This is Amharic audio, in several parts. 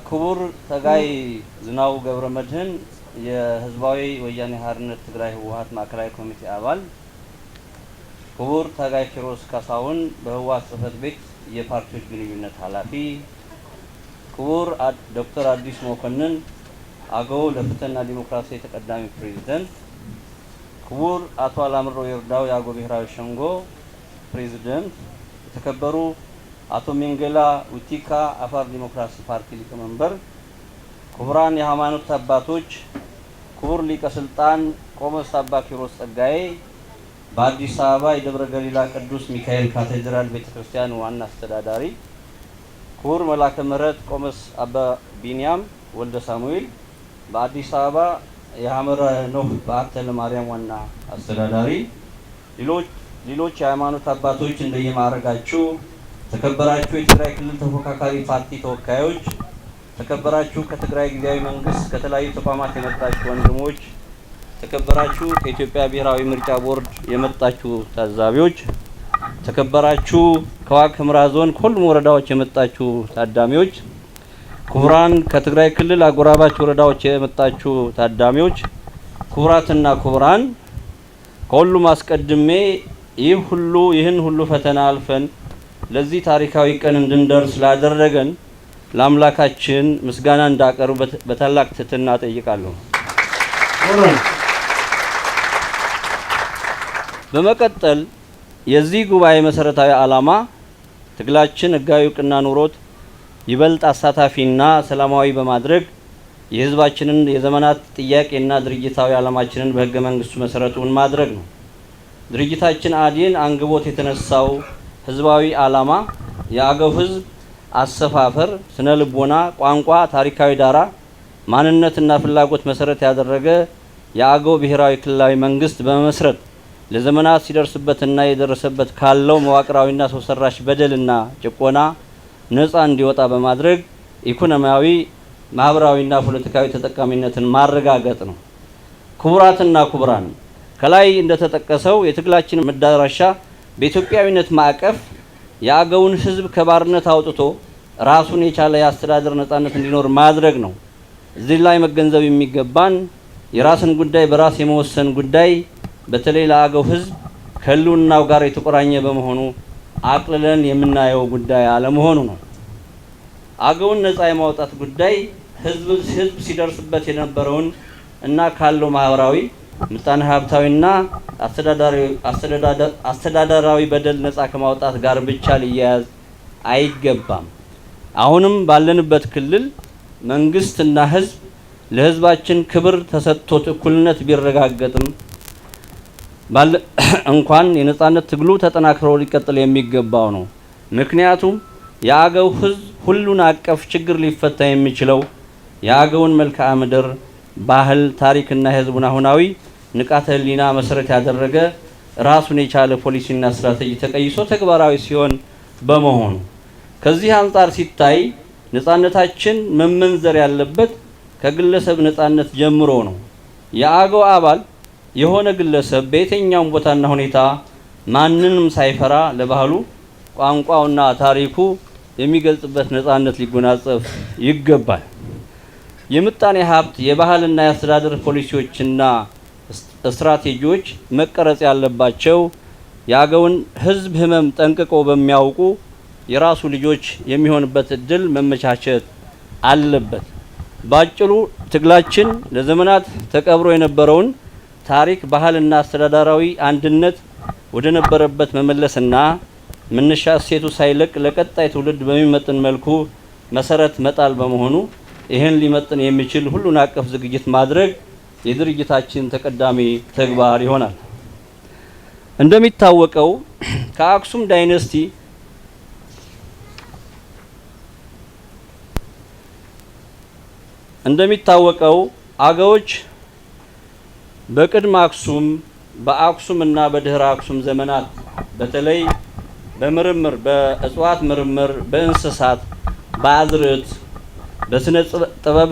ክቡር ተጋይ ዝናው ገብረመድህን የህዝባዊ ወያኔ ሓርነት ትግራይ ህወሓት ማዕከላዊ ኮሚቴ አባል፣ ክቡር ተጋይ ኪሮስ ካሳሁን በህወሓት ጽሕፈት ቤት የፓርቲዎች ግንኙነት ኃላፊ፣ ክቡር ዶክተር አዲስ መኮንን አገው ለፍትህና ዲሞክራሲ ተቀዳሚ ፕሬዝዳንት፣ ክቡር አቶ አላምሮ ይርዳው የአገው ብሔራዊ ሸንጎ ፕሬዝዳንት፣ የተከበሩ አቶ ሚንገላ ኡቲካ አፋር ዲሞክራሲ ፓርቲ ሊቀመንበር፣ ክቡራን የሃይማኖት አባቶች፣ ክቡር ሊቀ ስልጣን ቆሞስ አባ ኪሮስ ጸጋዬ በአዲስ አበባ የደብረ ገሊላ ቅዱስ ሚካኤል ካቴድራል ቤተክርስቲያን ዋና አስተዳዳሪ፣ ክቡር መላከ ምህረት ቆሞስ አባ ቢንያም ወልደ ሳሙኤል በአዲስ አበባ የሐመረ ኖህ በዓታ ለማርያም ዋና አስተዳዳሪ፣ ሌሎች የሃይማኖት አባቶች እንደየማዕረጋችሁ፣ ተከበራችሁ የትግራይ ክልል ተፎካካሪ ፓርቲ ተወካዮች፣ ተከበራችሁ ከትግራይ ጊዜያዊ መንግስት ከተለያዩ ተቋማት የመጣችሁ ወንድሞች፣ ተከበራችሁ ከኢትዮጵያ ብሔራዊ ምርጫ ቦርድ የመጣችሁ ታዛቢዎች፣ ተከበራችሁ ከዋግ ኽምራ ዞን ከሁሉም ወረዳዎች የመጣችሁ ታዳሚዎች፣ ክቡራን ከትግራይ ክልል አጎራባች ወረዳዎች የመጣችሁ ታዳሚዎች፣ ክቡራትና ክቡራን፣ ከሁሉም አስቀድሜ ይህን ሁሉ ፈተና አልፈን ለዚህ ታሪካዊ ቀን እንድንደርስ ላደረገን ለአምላካችን ምስጋና እንዳቀርብ በታላቅ ትህትና ጠይቃለሁ። በመቀጠል የዚህ ጉባኤ መሰረታዊ ዓላማ ትግላችን ህጋዊ እውቅና ኑሮት ይበልጥ አሳታፊና ሰላማዊ በማድረግ የህዝባችንን የዘመናት ጥያቄና ድርጅታዊ ዓላማችንን በህገ መንግስቱ መሰረቱን ማድረግ ነው። ድርጅታችን አዲን አንግቦት የተነሳው ህዝባዊ ዓላማ የአገው ህዝብ አሰፋፈር፣ ስነ ልቦና፣ ቋንቋ፣ ታሪካዊ ዳራ፣ ማንነትና ፍላጎት መሰረት ያደረገ የአገው ብሔራዊ ክልላዊ መንግስት በመመስረት ለዘመናት ሲደርስበትና የደረሰበት ካለው መዋቅራዊና ሰው ሰራሽ በደልና ጭቆና ነፃ እንዲወጣ በማድረግ ኢኮኖሚያዊ፣ ማህበራዊና ፖለቲካዊ ተጠቃሚነትን ማረጋገጥ ነው። ክቡራትና ክቡራን፣ ከላይ እንደተጠቀሰው የትግላችን መዳረሻ በኢትዮጵያዊነት ማዕቀፍ የአገውን ህዝብ ከባርነት አውጥቶ ራሱን የቻለ የአስተዳደር ነፃነት እንዲኖር ማድረግ ነው። እዚህ ላይ መገንዘብ የሚገባን የራስን ጉዳይ በራስ የመወሰን ጉዳይ በተለይ ለአገው ህዝብ ከህልውናው ጋር የተቆራኘ በመሆኑ አቅልለን የምናየው ጉዳይ አለመሆኑ ነው። አገውን ነፃ የማውጣት ጉዳይ ህዝብ ሲደርስበት የነበረውን እና ካለው ማህበራዊ፣ ምጣኔ ሀብታዊና አስተዳደራዊ በደል ነፃ ከማውጣት ጋር ብቻ ሊያያዝ አይገባም። አሁንም ባለንበት ክልል መንግስትና ህዝብ ለህዝባችን ክብር ተሰጥቶት እኩልነት ቢረጋገጥም እንኳን የነፃነት ትግሉ ተጠናክሮ ሊቀጥል የሚገባው ነው። ምክንያቱም የአገው ህዝብ ሁሉን አቀፍ ችግር ሊፈታ የሚችለው የአገውን መልክዓ ምድር፣ ባህል፣ ታሪክና የህዝቡን አሁናዊ ንቃተ ህሊና መሰረት ያደረገ ራሱን የቻለ ፖሊሲና ስትራቴጂ ተቀይሶ ተግባራዊ ሲሆን በመሆኑ ከዚህ አንጻር ሲታይ ነፃነታችን መመንዘር ያለበት ከግለሰብ ነፃነት ጀምሮ ነው። የአገው አባል የሆነ ግለሰብ በየትኛውም ቦታና ሁኔታ ማንንም ሳይፈራ ለባህሉ፣ ቋንቋውና ታሪኩ የሚገልጽበት ነፃነት ሊጎናጸፍ ይገባል። የምጣኔ ሀብት፣ የባህልና የአስተዳደር ፖሊሲዎችና ስትራቴጂዎች መቀረጽ ያለባቸው የአገውን ህዝብ ህመም ጠንቅቀው በሚያውቁ የራሱ ልጆች የሚሆንበት እድል መመቻቸት አለበት። ባጭሩ ትግላችን ለዘመናት ተቀብሮ የነበረውን ታሪክ፣ ባህልና አስተዳደራዊ አንድነት ወደ ነበረበት መመለስና መነሻ እሴቱ ሳይለቅ ለቀጣይ ትውልድ በሚመጥን መልኩ መሰረት መጣል በመሆኑ ይህን ሊመጥን የሚችል ሁሉን አቀፍ ዝግጅት ማድረግ የድርጅታችን ተቀዳሚ ተግባር ይሆናል። እንደሚታወቀው ከአክሱም ዳይነስቲ አገዎች በቅድመ አክሱም፣ በአክሱም እና በድህረ አክሱም ዘመናት በተለይ በምርምር፣ በእጽዋት ምርምር፣ በእንስሳት፣ በአዝርዕት፣ በስነ ጥበብ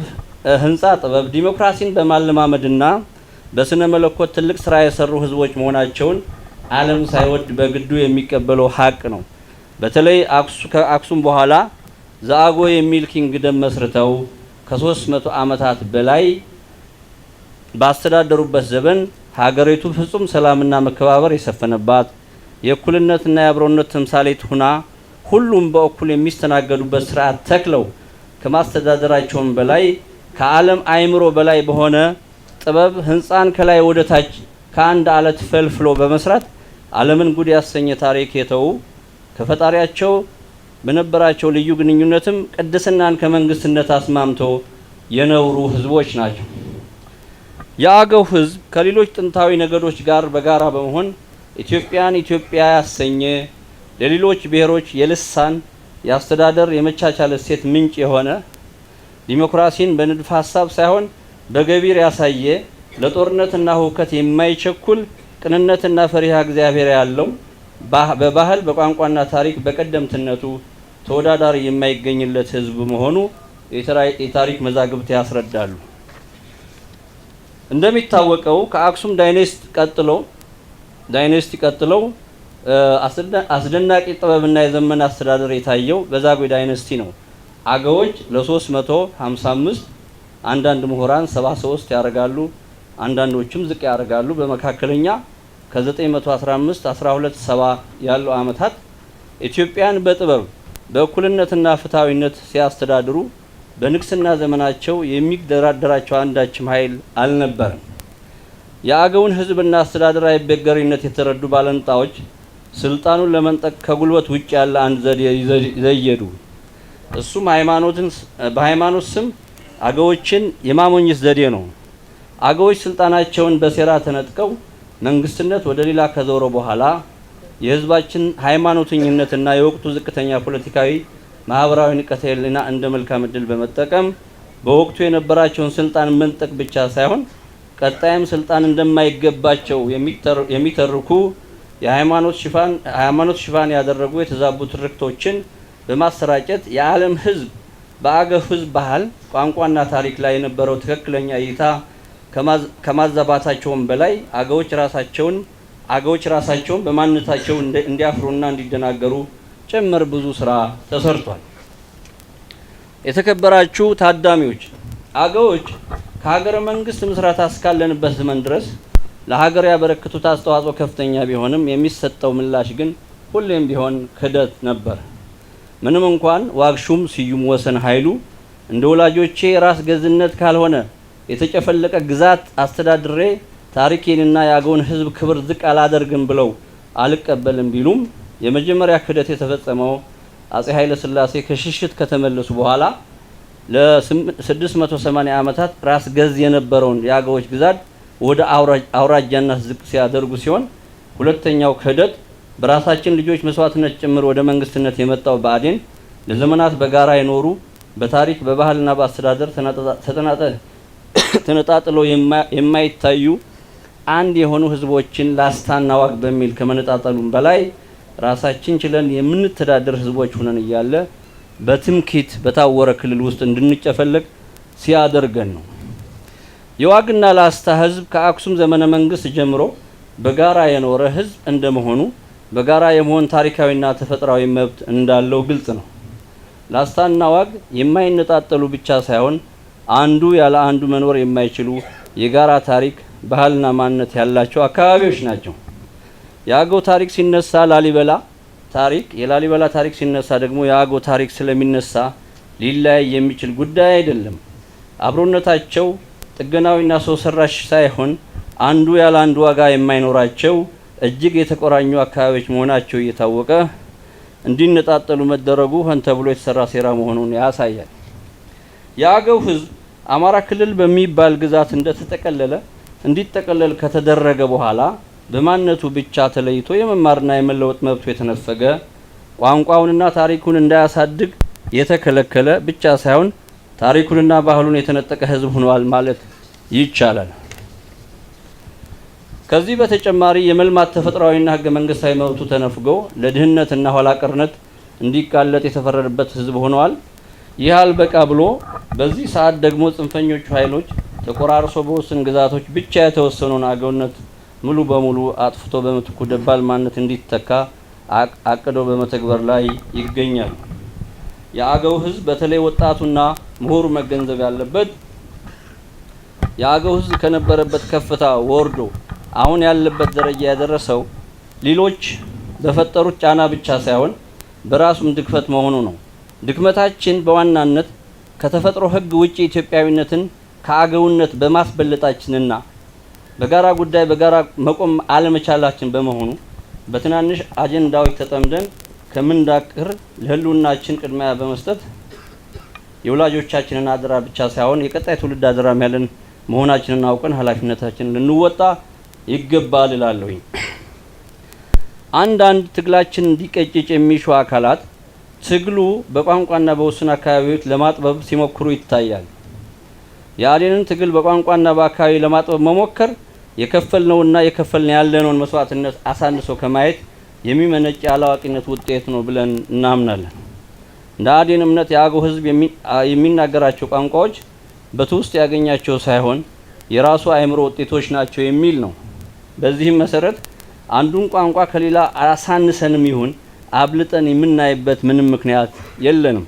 ህንጻ ጥበብ ዲሞክራሲን በማለማመድና በስነ መለኮት ትልቅ ስራ የሰሩ ህዝቦች መሆናቸውን ዓለም ሳይወድ በግዱ የሚቀበለው ሀቅ ነው። በተለይ ከአክሱም በኋላ ዘአጎ የሚል ኪንግደም መስርተው ከ300 ዓመታት በላይ ባስተዳደሩበት ዘመን ሀገሪቱ ፍጹም ሰላምና መከባበር የሰፈነባት የእኩልነትና የአብሮነት ተምሳሌት ሆና ሁሉም በእኩል የሚስተናገዱበት ስርዓት ተክለው ከማስተዳደራቸውም በላይ ከዓለም አእምሮ በላይ በሆነ ጥበብ ህንጻን ከላይ ወደ ታች ከአንድ አለት ፈልፍሎ በመስራት ዓለምን ጉድ ያሰኘ ታሪክ የተው ከፈጣሪያቸው በነበራቸው ልዩ ግንኙነትም ቅድስናን ከመንግስትነት አስማምቶ የነውሩ ህዝቦች ናቸው። የአገው ህዝብ ከሌሎች ጥንታዊ ነገዶች ጋር በጋራ በመሆን ኢትዮጵያን ኢትዮጵያ ያሰኘ ለሌሎች ብሔሮች የልሳን የአስተዳደር የመቻቻል እሴት ምንጭ የሆነ ዲሞክራሲን በንድፈ ሐሳብ ሳይሆን በገቢር ያሳየ ለጦርነትና ሁከት የማይቸኩል ቅንነትና ፈሪሃ እግዚአብሔር ያለው በባህል በቋንቋና ታሪክ በቀደምትነቱ ተወዳዳሪ የማይገኝለት ህዝብ መሆኑ የታሪክ መዛግብት ያስረዳሉ። እንደሚታወቀው ከአክሱም ዳይኔስቲ ቀጥለው አስደናቂ ጥበብና የዘመን አስተዳደር የታየው በዛጉዌ ዳይኔስቲ ነው። አገዎች ለ355 አንዳንድ ምሁራን 73 ያደርጋሉ፣ አንዳንዶችም ዝቅ ያደርጋሉ። በመካከለኛ ከ915 1270 ያሉ ዓመታት ኢትዮጵያን በጥበብ በእኩልነትና ፍትሃዊነት ሲያስተዳድሩ በንግስና ዘመናቸው የሚደራደራቸው አንዳችም ኃይል አልነበረም። የአገውን ህዝብና አስተዳደር አይበገሪነት የተረዱ ባለንጣዎች ስልጣኑን ለመንጠቅ ከጉልበት ውጭ ያለ አንድ ዘዴ ይዘየዱ። እሱም በሃይማኖት ስም አገዎችን የማሞኝት ዘዴ ነው። አገዎች ስልጣናቸውን በሴራ ተነጥቀው መንግስትነት ወደ ሌላ ከዞረ በኋላ የህዝባችን ሃይማኖተኝነትና የወቅቱ ዝቅተኛ ፖለቲካዊ ማህበራዊ ንቀተ ህሊና እንደ መልካም ዕድል በመጠቀም በወቅቱ የነበራቸውን ስልጣን መንጠቅ ብቻ ሳይሆን ቀጣይም ስልጣን እንደማይገባቸው የሚተርኩ የሃይማኖት ሽፋን ያደረጉ የተዛቡ ትርክቶችን በማሰራጨት የዓለም ህዝብ በአገው ህዝብ ባህል ቋንቋና ታሪክ ላይ የነበረው ትክክለኛ እይታ ከማዛባታቸውም በላይ አገዎች ራሳቸውን በማንነታቸው እንዲያፍሩና እንዲደናገሩ ጭምር ብዙ ስራ ተሰርቷል። የተከበራችሁ ታዳሚዎች፣ አገዎች ከሀገረ መንግስት ምስረታ እስካለንበት ዘመን ድረስ ለሀገር ያበረከቱት አስተዋጽኦ ከፍተኛ ቢሆንም የሚሰጠው ምላሽ ግን ሁሌም ቢሆን ክህደት ነበር። ምንም እንኳን ዋግሹም ስዩም ወሰን ኃይሉ እንደ ወላጆቼ ራስ ገዝነት ካልሆነ የተጨፈለቀ ግዛት አስተዳድሬ ታሪኬንና የአገውን ህዝብ ክብር ዝቅ አላደርግም ብለው አልቀበልም ቢሉም የመጀመሪያ ክህደት የተፈጸመው አጼ ኃይለ ሥላሴ ከሽሽት ከተመለሱ በኋላ ለ680 ዓመታት ራስ ገዝ የነበረውን የአገዎች ግዛት ወደ አውራጃነት ዝቅ ሲያደርጉ ሲሆን፣ ሁለተኛው ክህደት በራሳችን ልጆች መስዋዕትነት ጭምር ወደ መንግስትነት የመጣው ብአዴን ለዘመናት በጋራ የኖሩ በታሪክ በባህልና በአስተዳደር ተነጣጥለው የማይታዩ አንድ የሆኑ ህዝቦችን ላስታና ዋግ በሚል ከመነጣጠሉም በላይ ራሳችን ችለን የምንተዳደር ህዝቦች ሆነን እያለ በትምክህት በታወረ ክልል ውስጥ እንድንጨፈለቅ ሲያደርገን ነው። የዋግና ላስታ ህዝብ ከአክሱም ዘመነ መንግስት ጀምሮ በጋራ የኖረ ህዝብ እንደመሆኑ በጋራ የመሆን ታሪካዊና ተፈጥሯዊ መብት እንዳለው ግልጽ ነው። ላስታና ዋግ የማይነጣጠሉ ብቻ ሳይሆን አንዱ ያለ አንዱ መኖር የማይችሉ የጋራ ታሪክ፣ ባህልና ማንነት ያላቸው አካባቢዎች ናቸው። የአገው ታሪክ ሲነሳ የላሊበላ ታሪክ ሲነሳ ደግሞ የአገው ታሪክ ስለሚነሳ ሊለያይ የሚችል ጉዳይ አይደለም። አብሮነታቸው ጥገናዊና ሰው ሰራሽ ሳይሆን አንዱ ያለ አንዱ ዋጋ የማይኖራቸው እጅግ የተቆራኙ አካባቢዎች መሆናቸው እየታወቀ እንዲነጣጠሉ መደረጉ ሆን ተብሎ የተሰራ ሴራ መሆኑን ያሳያል። የአገው ህዝብ አማራ ክልል በሚባል ግዛት እንዲጠቀለል ከተደረገ በኋላ በማንነቱ ብቻ ተለይቶ የመማርና የመለወጥ መብቱ የተነፈገ፣ ቋንቋውንና ታሪኩን እንዳያሳድግ የተከለከለ ብቻ ሳይሆን ታሪኩንና ባህሉን የተነጠቀ ህዝብ ሆኗል ማለት ይቻላል። ከዚህ በተጨማሪ የመልማት ተፈጥሯዊና ህገ መንግስታዊ መብቱ ተነፍጎ ለድህነትና ኋላ ቀርነት እንዲጋለጥ የተፈረደበት ህዝብ ሆኗል። ይህ አልበቃ ብሎ በዚህ ሰዓት ደግሞ ጽንፈኞቹ ኃይሎች ተቆራርሶ በወሰን ግዛቶች ብቻ የተወሰነውን አገውነት ሙሉ በሙሉ አጥፍቶ በምትኩ ደባል ማንነት እንዲተካ አቅዶ በመተግበር ላይ ይገኛል። የአገው ህዝብ በተለይ ወጣቱና ምሁሩ መገንዘብ ያለበት የአገው ህዝብ ከነበረበት ከፍታ ወርዶ አሁን ያለበት ደረጃ ያደረሰው ሌሎች በፈጠሩት ጫና ብቻ ሳይሆን በራሱም ድክመት መሆኑ ነው። ድክመታችን በዋናነት ከተፈጥሮ ህግ ውጪ ኢትዮጵያዊነትን ከአገውነት በማስበለጣችንና በጋራ ጉዳይ በጋራ መቆም አለመቻላችን በመሆኑ በትናንሽ አጀንዳዎች ተጠምደን ከምንዳክር ለህልውናችን ቅድሚያ በመስጠት የወላጆቻችንን አደራ ብቻ ሳይሆን የቀጣይ ትውልድ አደራም ያለን መሆናችንን አውቀን ኃላፊነታችንን ልንወጣ ይገባል እላለሁኝ። አንዳንድ ትግላችን እንዲቀጭጭ የሚሹ አካላት ትግሉ በቋንቋና በውስን አካባቢዎች ለማጥበብ ሲሞክሩ ይታያል። የአዴንን ትግል በቋንቋና በአካባቢ ለማጥበብ መሞከር የከፈልነውና የከፈልን ያለነውን መስዋዕትነት አሳንሶ ከማየት የሚመነጭ አላዋቂነት ውጤት ነው ብለን እናምናለን። እንደ አዴን እምነት የአገው ህዝብ የሚናገራቸው ቋንቋዎች በትውስጥ ያገኛቸው ሳይሆን የራሱ አእምሮ ውጤቶች ናቸው የሚል ነው። በዚህም መሰረት አንዱን ቋንቋ ከሌላ አሳንሰንም ይሁን አብልጠን የምናይበት ምንም ምክንያት የለንም።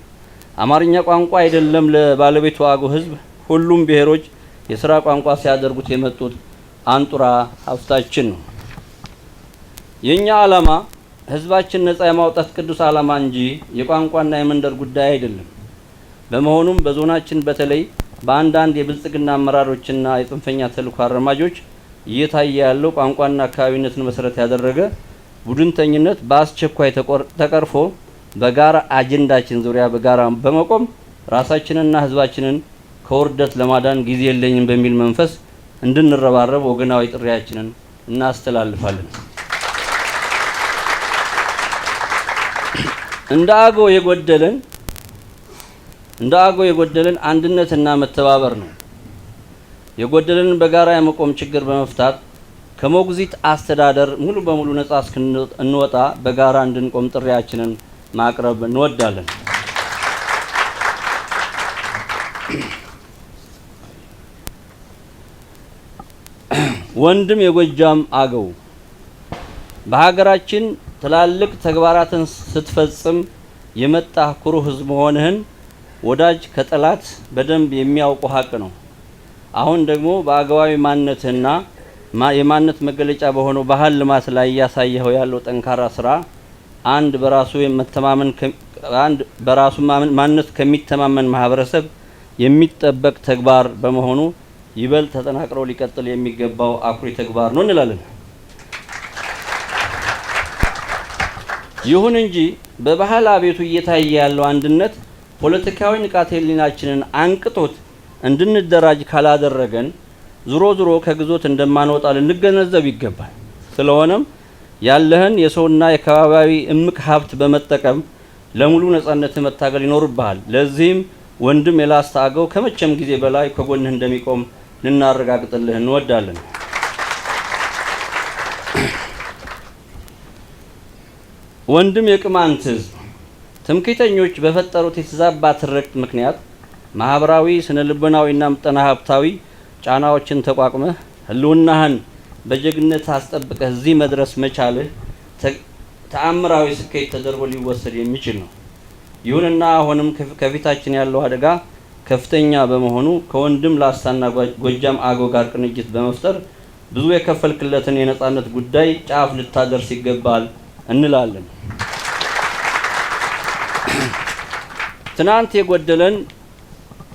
አማርኛ ቋንቋ አይደለም ለባለቤቱ አገው ህዝብ ሁሉም ብሔሮች የሥራ ቋንቋ ሲያደርጉት የመጡት አንጡራ ሀብታችን ነው። የኛ ዓላማ ህዝባችን ነፃ የማውጣት ቅዱስ ዓላማ እንጂ የቋንቋና የመንደር ጉዳይ አይደለም። በመሆኑም በዞናችን በተለይ በአንዳንድ የብልጽግና አመራሮችና የጽንፈኛ ተልዕኮ አራማጆች እየታየ ያለው ቋንቋና አካባቢነትን መሰረት ያደረገ ቡድንተኝነት በአስቸኳይ ተቀርፎ በጋራ አጀንዳችን ዙሪያ በጋራ በመቆም ራሳችንና ህዝባችንን ከውርደት ለማዳን ጊዜ የለኝም በሚል መንፈስ እንድንረባረብ ወገናዊ ጥሪያችንን እናስተላልፋለን። እንደ አገው የጎደለን አንድነትና መተባበር ነው። የጎደለን በጋራ የመቆም ችግር በመፍታት ከሞግዚት አስተዳደር ሙሉ በሙሉ ነፃ እስክንወጣ በጋራ እንድንቆም ጥሪያችንን ማቅረብ እንወዳለን። ወንድም የጎጃም አገው በሀገራችን ትላልቅ ተግባራትን ስትፈጽም የመጣ ኩሩ ህዝብ መሆንህን ወዳጅ ከጠላት በደንብ የሚያውቁ ሀቅ ነው። አሁን ደግሞ በአገዋዊ ማንነትና የማንነት መገለጫ በሆነው ባህል ልማት ላይ እያሳየኸው ያለው ጠንካራ ስራ አንድ በራሱ ማንነት ከሚተማመን ማህበረሰብ የሚጠበቅ ተግባር በመሆኑ ይበልጥ ተጠናክሮ ሊቀጥል የሚገባው አኩሪ ተግባር ነው እንላለን። ይሁን እንጂ በባህል አቤቱ እየታየ ያለው አንድነት ፖለቲካዊ ንቃተ ህሊናችንን አንቅቶት እንድንደራጅ ካላደረገን ዙሮ ዙሮ ከግዞት እንደማንወጣ ልንገነዘብ ይገባል። ስለሆነም ያለህን የሰውና የከባቢያዊ እምቅ ሀብት በመጠቀም ለሙሉ ነጻነት መታገል ይኖርብሃል። ለዚህም ወንድም የላስታ አገው ከመቼም ጊዜ በላይ ከጎንህ እንደሚቆም ልናረጋግጥልህ እንወዳለን። ወንድም የቅማንት ህዝብ ትምክህተኞች በፈጠሩት የተዛባ ትርክት ምክንያት ማህበራዊ፣ ስነልቦናዊና ምጣኔ ሀብታዊ ጫናዎችን ተቋቁመህ ህልውናህን በጀግነት አስጠብቀህ እዚህ መድረስ መቻልህ ተአምራዊ ስኬት ተደርጎ ሊወሰድ የሚችል ነው። ይሁንና አሁንም ከፊታችን ያለው አደጋ ከፍተኛ በመሆኑ ከወንድም ላስታና ጎጃም አገው ጋር ቅንጅት በመፍጠር ብዙ የከፈልክለትን የነጻነት ጉዳይ ጫፍ ልታደርስ ይገባል እንላለን። ትናንት የጎደለን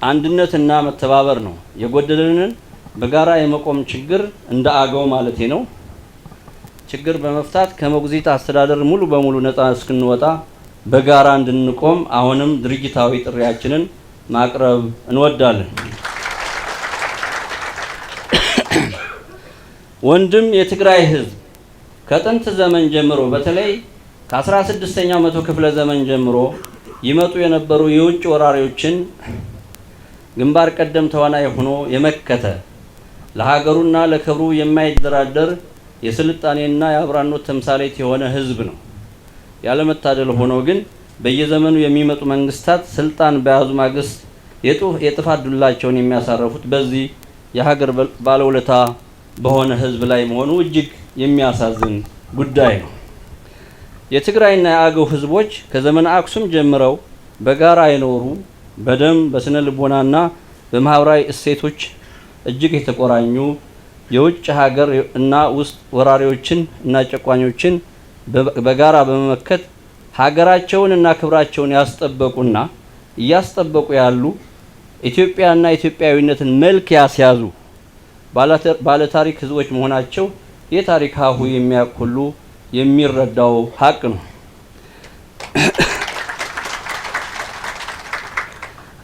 አንድነትና መተባበር ነው። የጎደለንን በጋራ የመቆም ችግር እንደ አገው ማለቴ ነው ችግር በመፍታት ከሞግዚት አስተዳደር ሙሉ በሙሉ ነፃ እስክንወጣ በጋራ እንድንቆም አሁንም ድርጅታዊ ጥሪያችንን ማቅረብ እንወዳለን። ወንድም የትግራይ ህዝብ ከጥንት ዘመን ጀምሮ በተለይ ከ16ኛው መቶ ክፍለ ዘመን ጀምሮ ይመጡ የነበሩ የውጭ ወራሪዎችን ግንባር ቀደም ተዋናይ ሆኖ የመከተ ለሀገሩና ለክብሩ የማይደራደር የስልጣኔና የአብራኖት ተምሳሌት የሆነ ህዝብ ነው። ያለመታደል ሆኖ ግን በየዘመኑ የሚመጡ መንግስታት ስልጣን በያዙ ማግስት የጥፋት ዱላቸውን የሚያሳርፉት በዚህ የሀገር ባለውለታ በሆነ ህዝብ ላይ መሆኑ እጅግ የሚያሳዝን ጉዳይ ነው። የትግራይና የአገው ህዝቦች ከዘመነ አክሱም ጀምረው በጋራ የኖሩ በደም በስነ ልቦናና በማህበራዊ እሴቶች እጅግ የተቆራኙ የውጭ ሀገር እና ውስጥ ወራሪዎችን እና ጨቋኞችን በጋራ በመመከት ሀገራቸውን እና ክብራቸውን ያስጠበቁና እያስጠበቁ ያሉ ኢትዮጵያና ኢትዮጵያዊነትን መልክ ያስያዙ ባለታሪክ ህዝቦች መሆናቸው የታሪክ ሀሁ የሚያውቅ ሁሉ የሚረዳው ሀቅ ነው።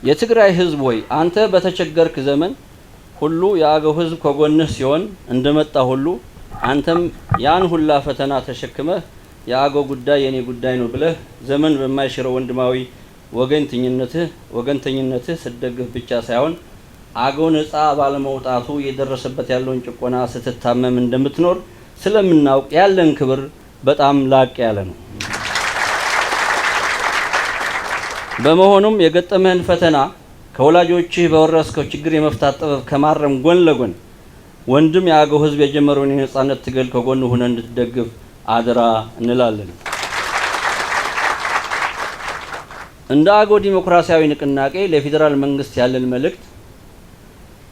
የትግራይ ህዝብ ሆይ አንተ በተቸገርክ ዘመን ሁሉ የአገው ህዝብ ከጎንህ ሲሆን እንደመጣ ሁሉ አንተም ያን ሁላ ፈተና ተሸክመህ የአገው ጉዳይ የኔ ጉዳይ ነው ብለህ ዘመን በማይሽረው ወንድማዊ ወገንተኝነትህ ስትደግፍ ብቻ ሳይሆን አገው ነፃ ባለመውጣቱ የደረሰበት ያለውን ጭቆና ስትታመም እንደምትኖር ስለምናውቅ ያለን ክብር በጣም ላቅ ያለ ነው። በመሆኑም የገጠመህን ፈተና ከወላጆችህ በወረስከው ችግር የመፍታት ጥበብ ከማረም ጎን ለጎን ወንድም የአገው ህዝብ የጀመረውን የነጻነት ትግል ከጎን ሆነ እንድትደግፍ አደራ እንላለን። እንደ አገው ዲሞክራሲያዊ ንቅናቄ ለፌዴራል መንግስት ያለን መልእክት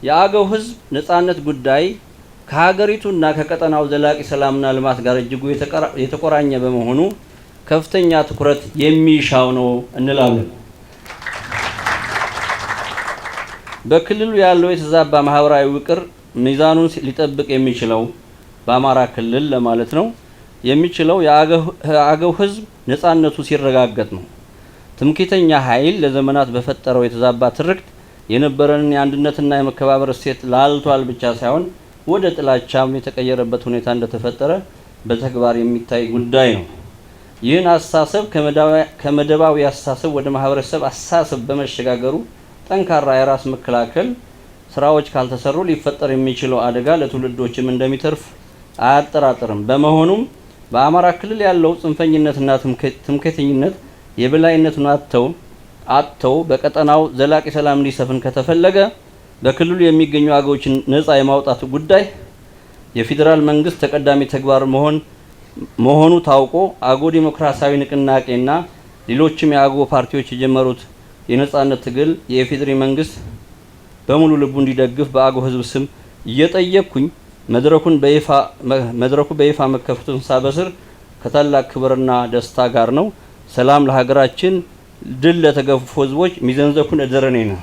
የአገው ህዝብ ነጻነት ጉዳይ ከሀገሪቱና ከቀጠናው ዘላቂ ሰላምና ልማት ጋር እጅጉ የተቆራኘ በመሆኑ ከፍተኛ ትኩረት የሚሻው ነው እንላለን። በክልሉ ያለው የተዛባ ማህበራዊ ውቅር ሚዛኑን ሊጠብቅ የሚችለው በአማራ ክልል ለማለት ነው የሚችለው የአገው ህዝብ ነጻነቱ ሲረጋገጥ ነው። ትምክህተኛ ኃይል ለዘመናት በፈጠረው የተዛባ ትርክት የነበረንን የአንድነትና የመከባበር እሴት ላልቷል ብቻ ሳይሆን ወደ ጥላቻም የተቀየረበት ሁኔታ እንደተፈጠረ በተግባር የሚታይ ጉዳይ ነው። ይህን አስተሳሰብ ከመደባዊ አስተሳሰብ ወደ ማህበረሰብ አስተሳሰብ በመሸጋገሩ ጠንካራ የራስ መከላከል ስራዎች ካልተሰሩ ሊፈጠር የሚችለው አደጋ ለትውልዶችም እንደሚተርፍ አያጠራጥርም። በመሆኑም በአማራ ክልል ያለው ጽንፈኝነትና ትምክህተኝነት የበላይነቱን አጥተው በቀጠናው ዘላቂ ሰላም እንዲሰፍን ከተፈለገ በክልሉ የሚገኙ አገዎችን ነፃ የማውጣት ጉዳይ የፌዴራል መንግስት ተቀዳሚ ተግባር መሆኑ ታውቆ አገው ዲሞክራሲያዊ ንቅናቄና ሌሎችም የአገው ፓርቲዎች የጀመሩት የነጻነት ትግል የፌዴራል መንግስት በሙሉ ልቡ እንዲደግፍ በአገው ህዝብ ስም እየጠየቅኩኝ መድረኩ በይፋ መከፈቱን ሳበስር ከታላቅ ክብርና ደስታ ጋር ነው። ሰላም ለሀገራችን፣ ድል ለተገፉ ህዝቦች። ሚዘንዘኩን እደረኔ ነው።